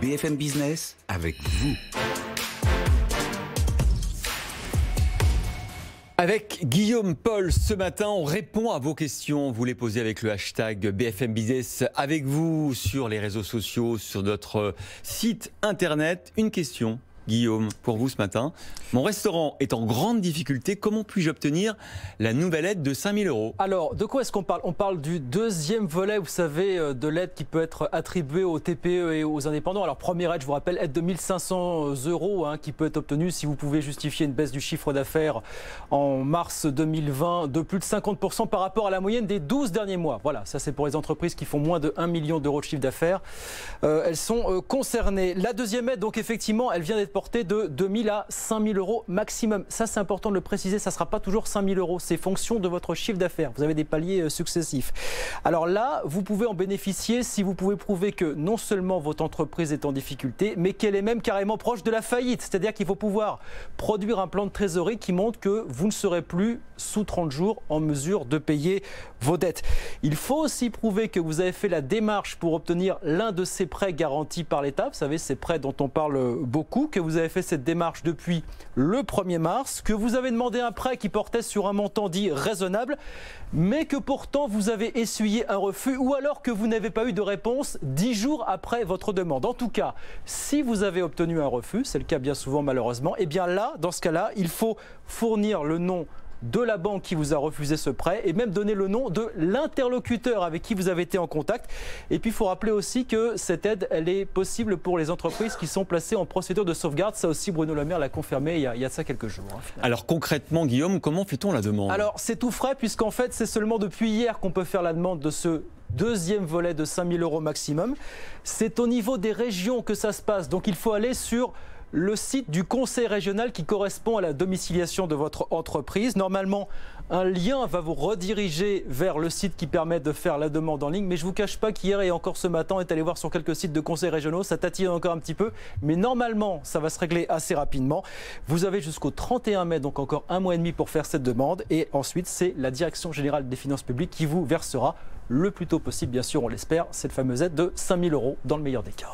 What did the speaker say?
BFM Business avec vous. Avec Guillaume Paul, ce matin, on répond à vos questions. Vous les posez avec le hashtag BFM Business avec vous sur les réseaux sociaux, sur notre site internet. Une question, Guillaume, pour vous ce matin. Mon restaurant est en grande difficulté. Comment puis-je obtenir la nouvelle aide de 5 000 €? Alors, de quoi est-ce qu'on parle? On parle du deuxième volet, vous savez, de l'aide qui peut être attribuée aux TPE et aux indépendants. Alors, première aide, je vous rappelle, aide de 1 500 € qui peut être obtenue si vous pouvez justifier une baisse du chiffre d'affaires en mars 2020 de plus de 50% par rapport à la moyenne des 12 derniers mois. Voilà, ça c'est pour les entreprises qui font moins de 1 million d'euros de chiffre d'affaires. Elles sont concernées. La deuxième aide, donc effectivement, elle vient d'être portée de 2 000 à 5 000 € maximum. Ça, c'est important de le préciser, ça ne sera pas toujours 5 000 €. C'est fonction de votre chiffre d'affaires. Vous avez des paliers successifs. Alors là, vous pouvez en bénéficier si vous pouvez prouver que non seulement votre entreprise est en difficulté, mais qu'elle est même carrément proche de la faillite. C'est-à-dire qu'il faut pouvoir produire un plan de trésorerie qui montre que vous ne serez plus sous 30 jours en mesure de payer vos dettes. Il faut aussi prouver que vous avez fait la démarche pour obtenir l'un de ces prêts garantis par l'État. Vous savez, ces prêts dont on parle beaucoup, que vous avez fait cette démarche depuis le 1er mars, que vous avez demandé un prêt qui portait sur un montant dit raisonnable, mais que pourtant vous avez essuyé un refus ou alors que vous n'avez pas eu de réponse 10 jours après votre demande. En tout cas, si vous avez obtenu un refus, c'est le cas bien souvent malheureusement, et bien là, dans ce cas-là, il faut fournir le nom de la banque qui vous a refusé ce prêt et même donner le nom de l'interlocuteur avec qui vous avez été en contact. Et puis il faut rappeler aussi que cette aide, elle est possible pour les entreprises qui sont placées en procédure de sauvegarde. Ça aussi, Bruno Le Maire l'a confirmé il y a de ça quelques jours. Alors concrètement, Guillaume, comment fait-on la demande? Alors c'est tout frais puisqu'en fait c'est seulement depuis hier qu'on peut faire la demande de ce deuxième volet de 5 000 € maximum. C'est au niveau des régions que ça se passe. Donc il faut aller sur le site du conseil régional qui correspond à la domiciliation de votre entreprise. Normalement, un lien va vous rediriger vers le site qui permet de faire la demande en ligne. Mais je ne vous cache pas qu'hier et encore ce matin, on est allé voir sur quelques sites de conseils régionaux. Ça tatille encore un petit peu. Mais normalement, ça va se régler assez rapidement. Vous avez jusqu'au 31 mai, donc encore un mois et demi pour faire cette demande. Et ensuite, c'est la Direction générale des finances publiques qui vous versera le plus tôt possible, bien sûr, on l'espère, cette fameuse aide de 5 000 € dans le meilleur des cas.